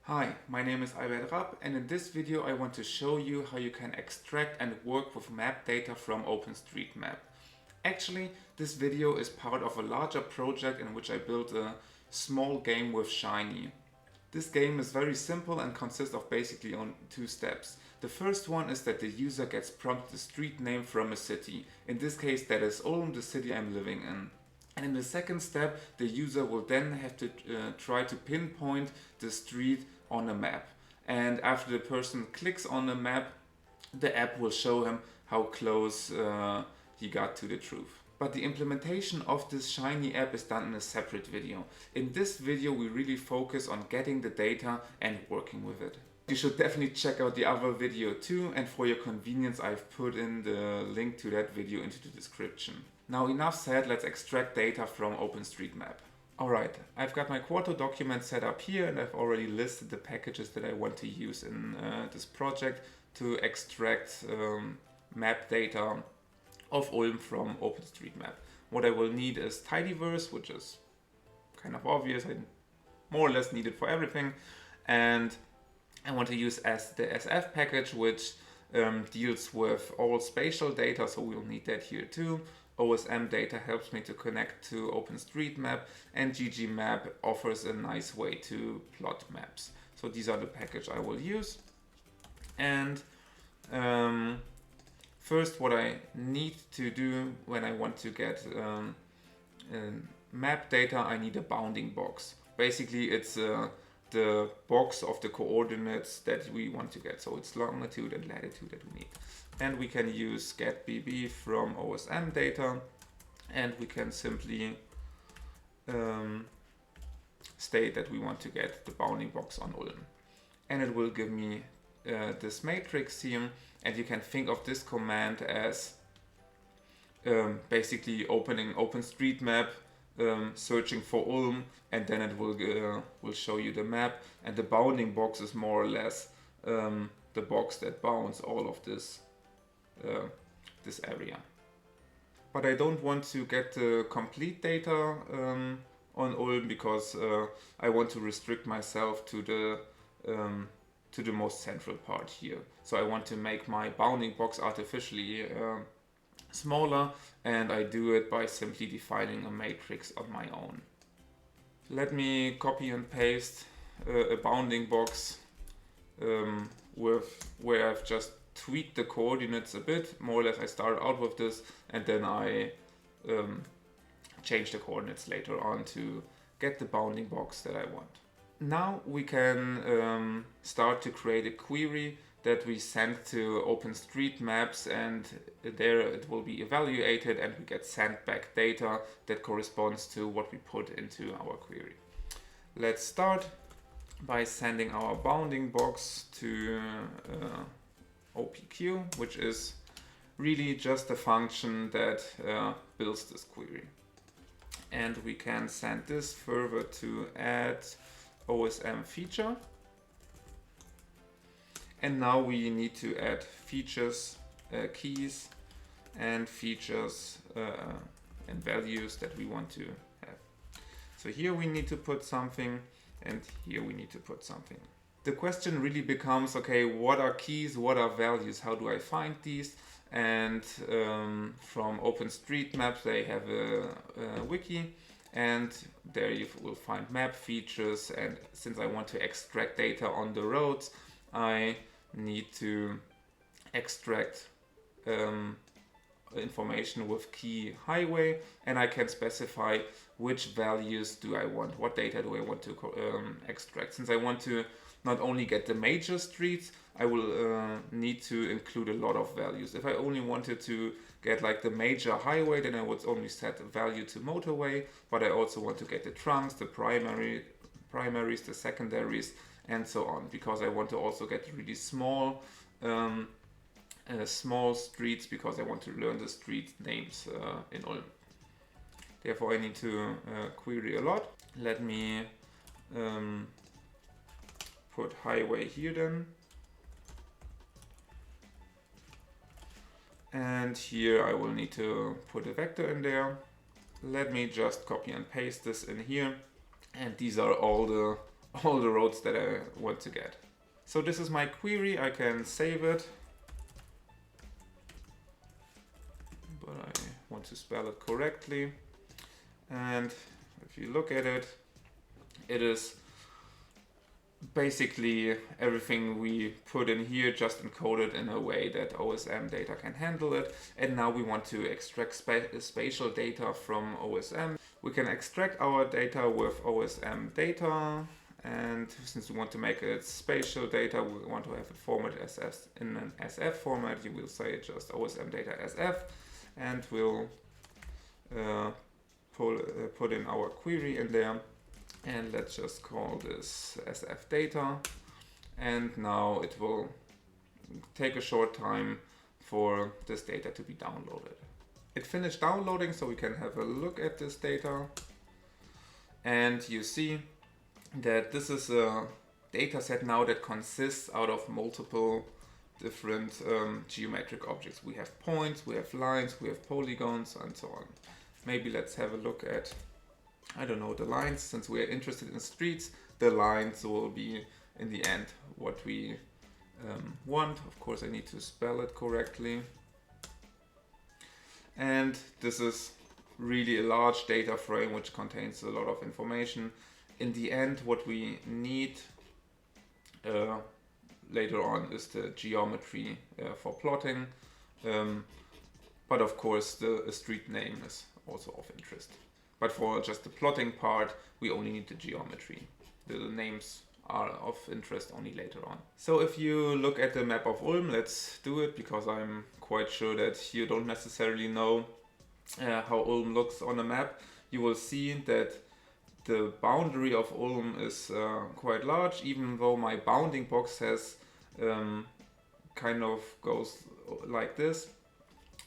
Hi, my name is Albert Rapp, and in this video I want to show you how you can extract and work with map data from OpenStreetMap. Actually, this video is part of a larger project in which I built a small game with Shiny. This game is very simple and consists of basically on two steps. The first one is that the user gets prompted a street name from a city. In this case that is Ulm, the city I'm living in. And in the second step, the user will then have to try to pinpoint the street on a map. And after the person clicks on the map, the app will show him how close he got to the truth. But the implementation of this Shiny app is done in a separate video. In this video, we really focus on getting the data and working with it. You should definitely check out the other video too, and for your convenience I've put in the link to that video into the description. Now enough said, let's extract data from OpenStreetMap. Alright, I've got my Quarto document set up here and I've already listed the packages that I want to use in this project to extract map data of Ulm from OpenStreetMap. What I will need is tidyverse, which is kind of obvious, I more or less need it for everything, and I want to use the SF package, which deals with all spatial data, so we'll need that here too. OSM data helps me to connect to OpenStreetMap, and ggmap offers a nice way to plot maps. So these are the package I will use. And first, what I need to do when I want to get map data, I need a bounding box. Basically, it's the box of the coordinates that we want to get. So it's longitude and latitude that we need. And we can use getBB from OSM data, and we can simply state that we want to get the bounding box on Ulm. And it will give me this matrix here, and you can think of this command as basically opening OpenStreetMap, searching for Ulm, and then it will show you the map, and the bounding box is more or less the box that bounds all of this area. But I don't want to get the complete data on Ulm because I want to restrict myself to the most central part here. So I want to make my bounding box artificially smaller, and I do it by simply defining a matrix on my own. Let me copy and paste a bounding box where I've just tweaked the coordinates a bit. More or less I started out with this, and then I change the coordinates later on to get the bounding box that I want. Now we can start to create a query that we send to OpenStreetMaps, and there it will be evaluated and we get sent back data that corresponds to what we put into our query. Let's start by sending our bounding box to OPQ, which is really just a function that builds this query. And we can send this further to add OSM feature. And now we need to add features, keys, and features and values that we want to have. So here we need to put something, and here we need to put something. The question really becomes, okay, what are keys, what are values, how do I find these? And from OpenStreetMap they have a wiki, and there you will find map features, and since I want to extract data on the roads, I need to extract information with key highway, and I can specify which values do I want, what data do I want to extract. Since I want to not only get the major streets, I will need to include a lot of values. If I only wanted to get like the major highway, then I would only set a value to motorway, but I also want to get the trunks, the primaries, the secondaries, and so on, because I want to also get really small small streets, because I want to learn the street names in Ulm. Therefore I need to query a lot. Let me put highway here then. And here I will need to put a vector in there. Let me just copy and paste this in here. And these are all the all the roads that I want to get. So this is my query, I can save it, but I want to spell it correctly. And if you look at it, it is basically everything we put in here, just encoded in a way that OSM data can handle it. And now we want to extract spatial data from OSM. We can extract our data with OSM data, and since we want to make it spatial data, we want to have it formatted as in an SF format. You will say just OSM data SF, and we'll put in our query in there. And let's just call this SF data. And now it will take a short time for this data to be downloaded. It finished downloading, so we can have a look at this data. And you see that this is a data set now that consists out of multiple different geometric objects. We have points, we have lines, we have polygons, and so on. Maybe let's have a look at, I don't know, the lines. Since we are interested in streets, the lines will be in the end what we want. Of course, I need to spell it correctly. And this is really a large data frame which contains a lot of information. In the end, what we need later on is the geometry for plotting. But of course, the street name is also of interest. But for just the plotting part, we only need the geometry. The names are of interest only later on. So if you look at the map of Ulm, let's do it, because I'm quite sure that you don't necessarily know how Ulm looks on a map. You will see that the boundary of Ulm is quite large, even though my bounding box has kind of goes like this.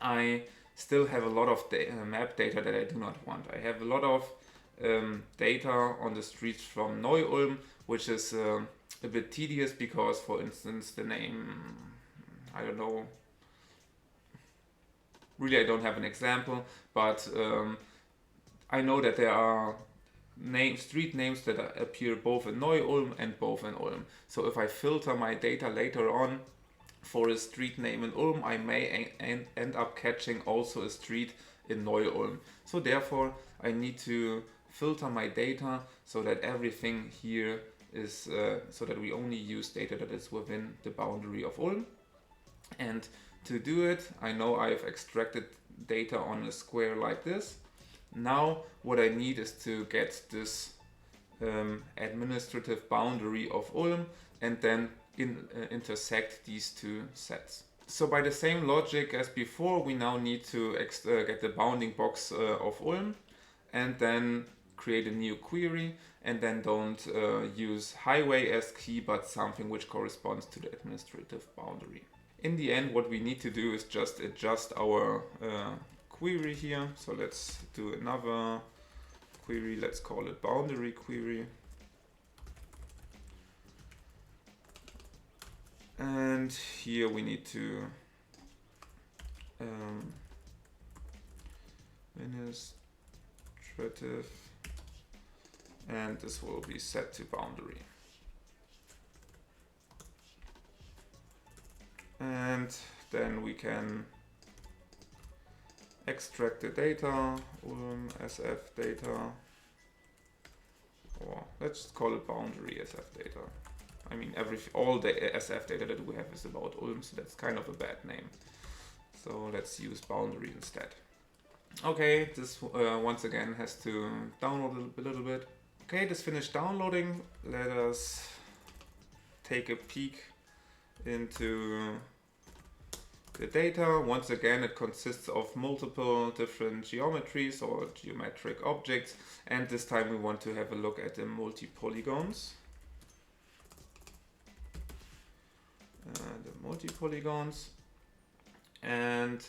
I still have a lot of map data that I do not want. I have a lot of data on the streets from Neu-Ulm, which is a bit tedious because, for instance, the name, I don't know, really I don't have an example, but I know that there are street names that appear both in Neu-Ulm and both in Ulm. So if I filter my data later on for a street name in Ulm, I may end up catching also a street in Neu-Ulm. So therefore I need to filter my data so that everything here is so that we only use data that is within the boundary of Ulm. And to do it, I know I've extracted data on a square like this. Now what I need is to get this administrative boundary of Ulm and then intersect these two sets. So by the same logic as before, we now need to get the bounding box of Ulm and then create a new query, and then don't use highway as key, but something which corresponds to the administrative boundary. In the end, what we need to do is just adjust our query here. So let's do another query. Let's call it boundary query. And here we need to administrative, and this will be set to boundary. And then we can extract the data, SF data, or let's call it boundary SF data. I mean, all the SF data that we have is about Ulm, so that's kind of a bad name. So let's use boundary instead. Okay, this once again has to download a little bit. Okay, this finished downloading. Let us take a peek into the data. Once again, it consists of multiple different geometries or geometric objects, and this time we want to have a look at the multi-polygons. And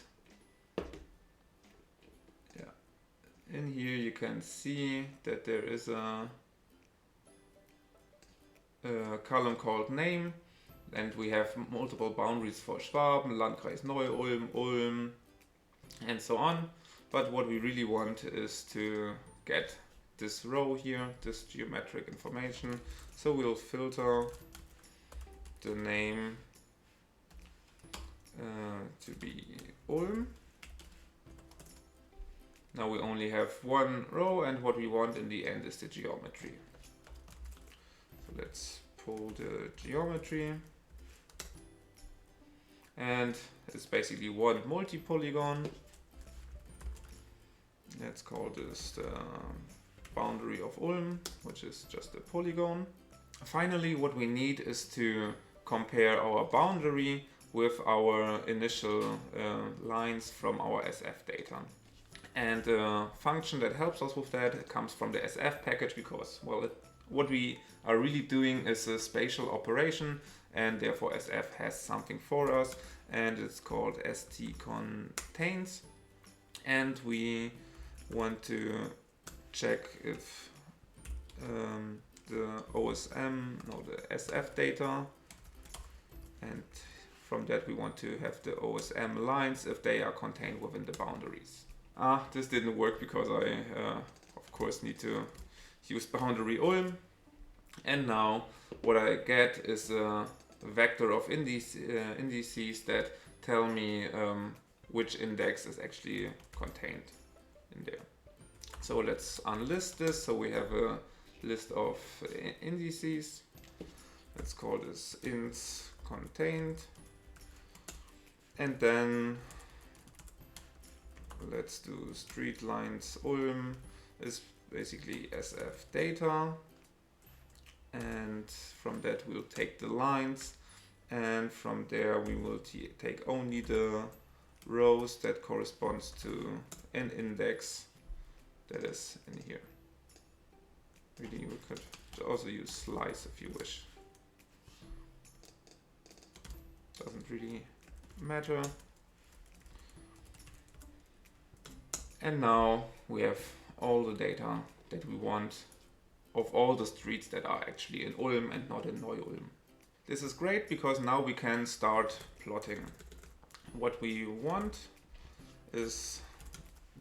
yeah, in here you can see that there is a column called name, and we have multiple boundaries for Schwaben, Landkreis Neu-Ulm, Ulm, and so on. But what we really want is to get this row here, this geometric information. So we'll filter the name to be Ulm. Now we only have one row, and what we want in the end is the geometry. So let's pull the geometry. And it's basically one multi-polygon. Let's call this the boundary of Ulm, which is just a polygon. Finally, what we need is to compare our boundary with our initial lines from our SF data. And the function that helps us with that comes from the SF package, because, well, what we are really doing is a spatial operation, and therefore SF has something for us, and it's called stcontains. And we want to check if the SF data, and from that we want to have the OSM lines if they are contained within the boundaries. This didn't work because I of course need to use boundary Ulm, and now what I get is a vector of indices that tell me which index is actually contained in there. So let's unlist this. So we have a list of indices. Let's call this ints contained, and then let's do street lines Ulm is basically SF data, and from that we'll take the lines, and from there we will take only the rows that corresponds to an index that is in here. Really, we could also use slice if you wish. Doesn't really matter. And now we have all the data that we want of all the streets that are actually in Ulm and not in Neu-Ulm. This is great because now we can start plotting. What we want is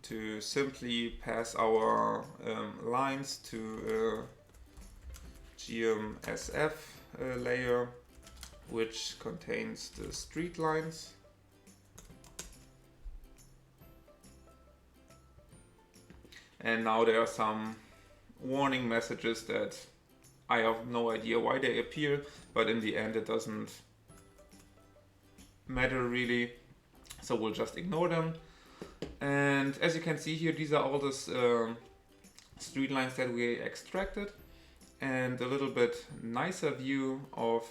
to simply pass our lines to a GMSF layer, which contains the street lines. And now there are some warning messages that I have no idea why they appear, but in the end it doesn't matter really, so we'll just ignore them. And as you can see here, these are all the street lines that we extracted, and a little bit nicer view of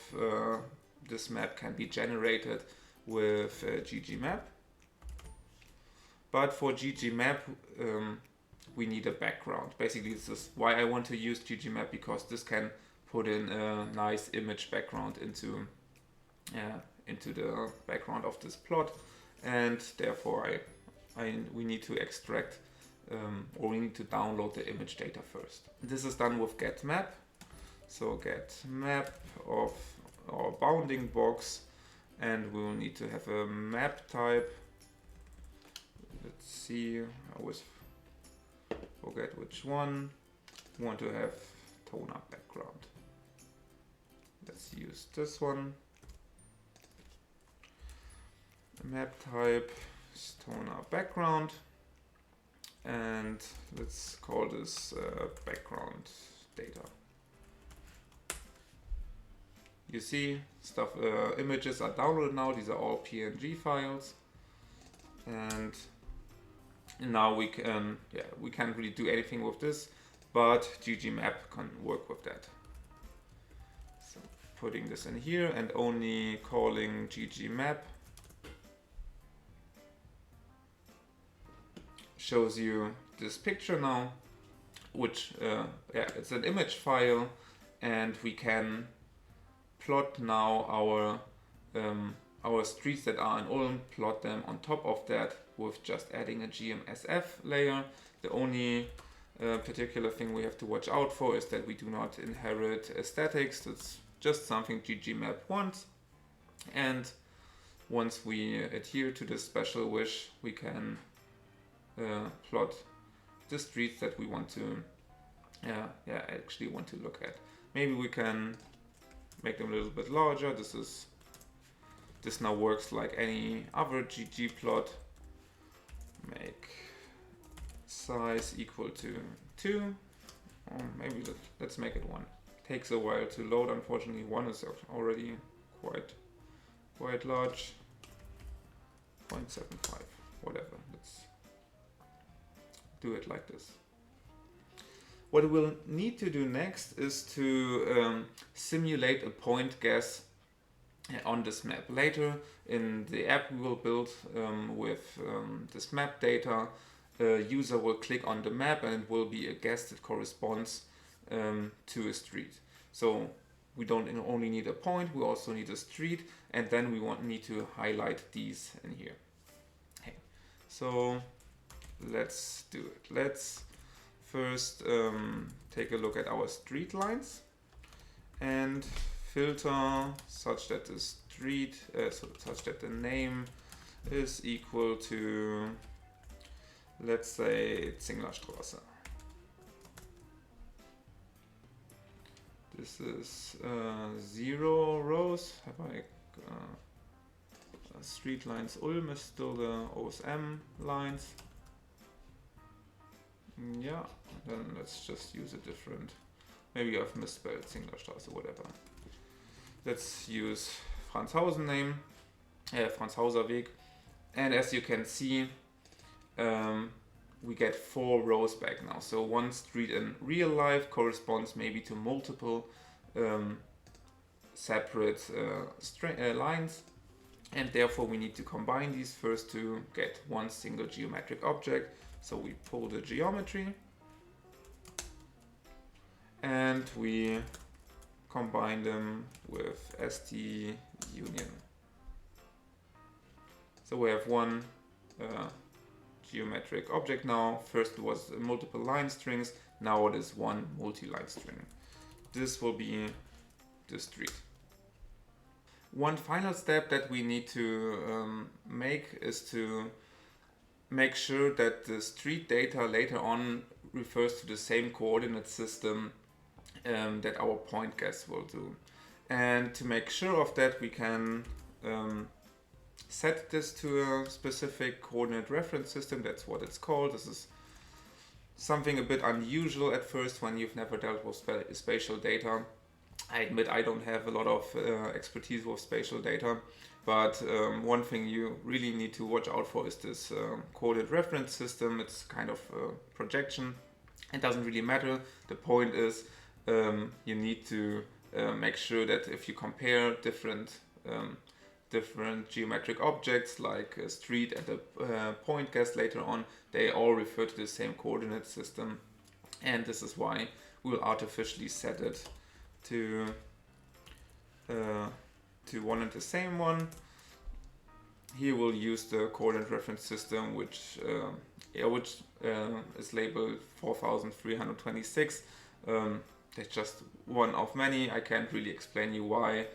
this map can be generated with ggmap. But for ggmap we need a background. Basically, this is why I want to use ggmap, because this can put in a nice image background into the background of this plot, and therefore we need to extract or we need to download the image data first. This is done with getMap. So get map of our bounding box, and we will need to have a map type. Let's see, I always forget which one. We want to have toner background. Let's use this one. Map type is toner background, and let's call this background data. You see, images are downloaded now. These are all PNG files, and now we can't really do anything with this, but ggmap can work with that. So putting this in here and only calling ggmap shows you this picture now, which it's an image file, and we can plot now our streets that are in Ulm, plot them on top of that with just adding a GMSF layer. The only particular thing we have to watch out for is that we do not inherit aesthetics. That's just something ggmap wants, and once we adhere to this special wish, we can plot the streets that we want to Yeah, I actually want to look at. Maybe we can make them a little bit larger. This now works like any other ggplot. Make size equal to 2. Or maybe let's make it 1. Takes a while to load, unfortunately. 1 is already quite large. 0.75, whatever. Let's do it like this. What we'll need to do next is to simulate a point guess on this map. Later in the app we will build with this map data. A user will click on the map and it will be a guess that corresponds to a street. So we don't only need a point, we also need a street, and then we need to highlight these in here. Okay. So let's do it. Let's first take a look at our street lines and filter such that the street, such that the name is equal to, let's say, Zinglerstraße. This is 0 rows. Have I street lines? Ulm is still the OSM lines. Yeah, then let's just use a different. Maybe I've misspelled Zinglerstraße, whatever. Let's use Franzhausen name, Franzhauser Weg, and as you can see, we get 4 rows back now. So one street in real life corresponds maybe to multiple separate lines, and therefore we need to combine these first to get one single geometric object. So we pull the geometry and we combine them with ST union. So we have one geometric object now. First it was multiple line strings, now it is one multi-line string. This will be the street. One final step that we need to make is to make sure that the street data later on refers to the same coordinate system that our point guess will do. And to make sure of that, we can set this to a specific coordinate reference system. That's what it's called. This is something a bit unusual at first when you've never dealt with spatial data. I admit I don't have a lot of expertise with spatial data, but one thing you really need to watch out for is this coordinate reference system. It's kind of a projection. It doesn't really matter. The point is you need to make sure that if you compare different geometric objects like a street and a point guess later on, they all refer to the same coordinate system, and this is why we'll artificially set it to one and the same one. Here we'll use the coordinate reference system which is labeled 4326. That's just one of many. I can't really explain you why.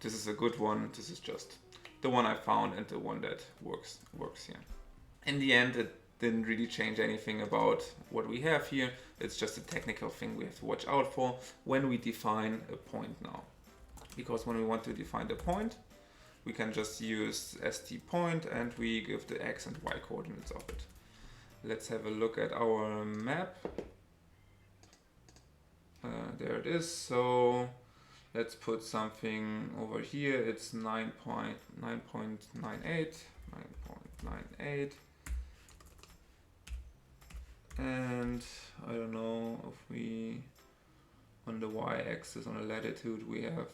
This is a good one. This is just the one I found and the one that works here. In the end, it didn't really change anything about what we have here. It's just a technical thing we have to watch out for when we define a point now. Because when we want to define the point, we can just use st point and we give the x and y coordinates of it. Let's have a look at our map. There it is. So let's put something over here. It's 9.98. And I don't know if we, on the y-axis, on the latitude, we have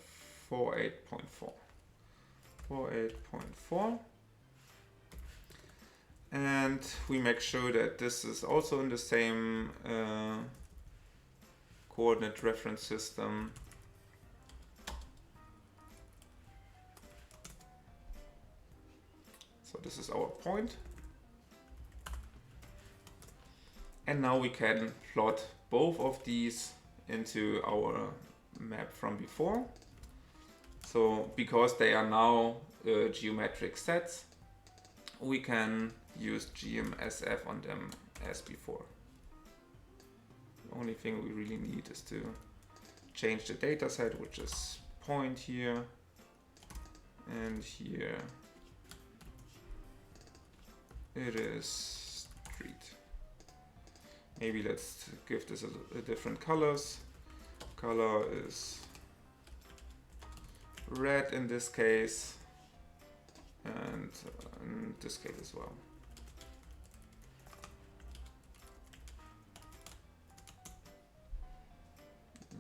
48.4. 48.4. And we make sure that this is also in the same coordinate reference system. So this is our point. And now we can plot both of these into our map from before. So because they are now geometric sets, we can use GMSF on them as before. only thing we really need is to change the data set, which is point here and here it is street. Maybe let's give this a different colors. Color is red in this case, and in this case as well.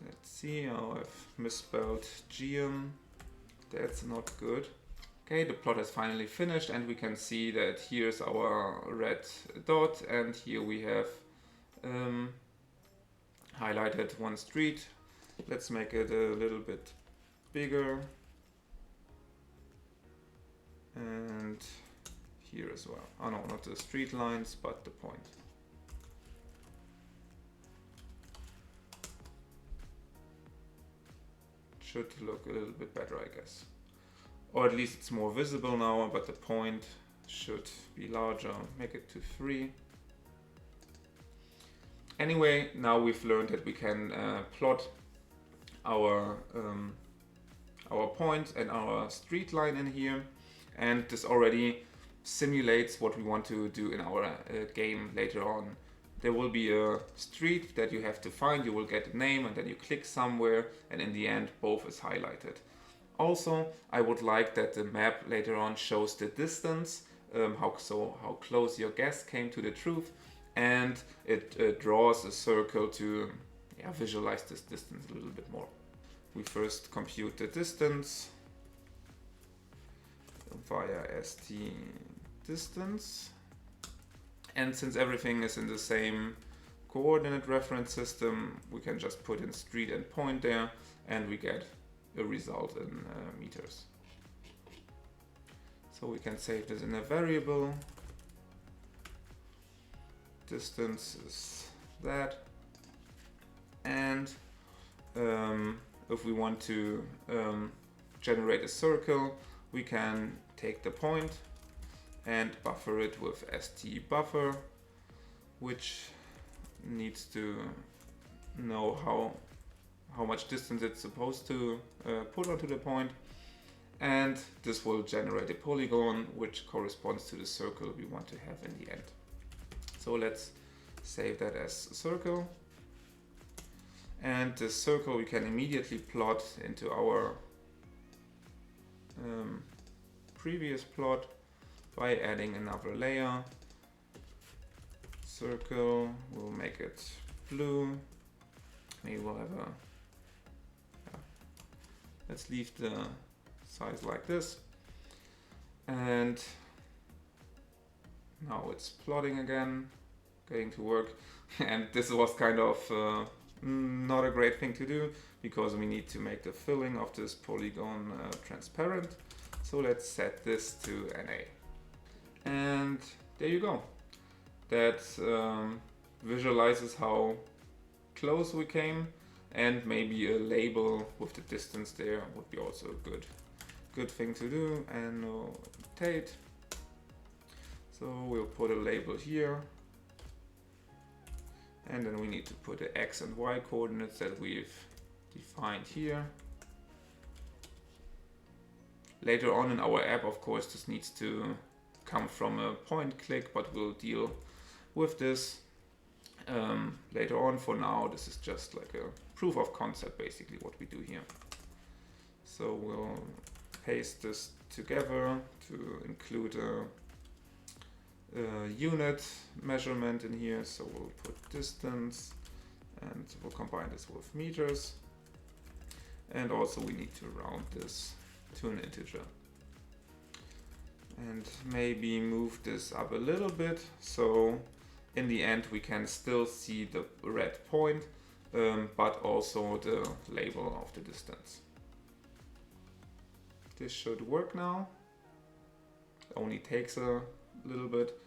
Let's see, oh, I've misspelled Geom. That's not good. Okay, the plot is finally finished and we can see that here's our red dot and here we have highlighted one street. Let's make it a little bit bigger. And here as well. Oh no, not the street lines, but the point. Should look a little bit better, I guess. Or at least it's more visible now, but the point should be larger. Make it to 3. Anyway, now we've learned that we can plot our point and our street line in here. And this already simulates what we want to do in our game later on. There will be a street that you have to find, you will get a name and then you click somewhere and in the end both is highlighted. Also, I would like that the map later on shows the distance, how close your guess came to the truth, and it draws a circle to visualize this distance a little bit more. We first compute the distance via st distance, and since everything is in the same coordinate reference system, we can just put in street and point there and we get a result in meters. So we can save this in a variable. Distance is that, and if we want to generate a circle, we can take the point and buffer it with st buffer, which needs to know how much distance it's supposed to put onto the point, and this will generate a polygon which corresponds to the circle we want to have in the end. So let's save that as a circle, and this circle we can immediately plot into our previous plot by adding another layer. Circle, we'll make it blue. Maybe we'll have let's leave the size like this. And now it's plotting again, getting to work. And this was kind of not a great thing to do because we need to make the filling of this polygon transparent. So let's set this to NA. And there you go. That visualizes how close we came, and maybe a label with the distance there would be also a good thing to do. Annotate. So we'll put a label here, and then we need to put the x and y coordinates that we've defined here. Later on in our app, of course, this needs to come from a point click, but we'll deal with this later on. For now, this is just like a proof of concept, basically what we do here. So we'll paste this together to include a unit measurement in here. So we'll put distance and we'll combine this with meters. And also we need to round this to an integer. And maybe move this up a little bit, so in the end we can still see the red point, but also the label of the distance. This should work now. It only takes a little bit.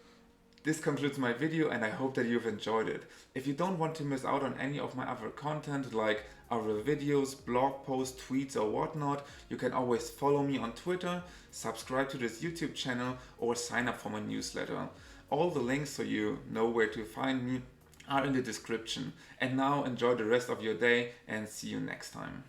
This concludes my video and I hope that you've enjoyed it. If you don't want to miss out on any of my other content like other videos, blog posts, tweets or whatnot, you can always follow me on Twitter, subscribe to this YouTube channel or sign up for my newsletter. All the links so you know where to find me are in the description. And now enjoy the rest of your day and see you next time.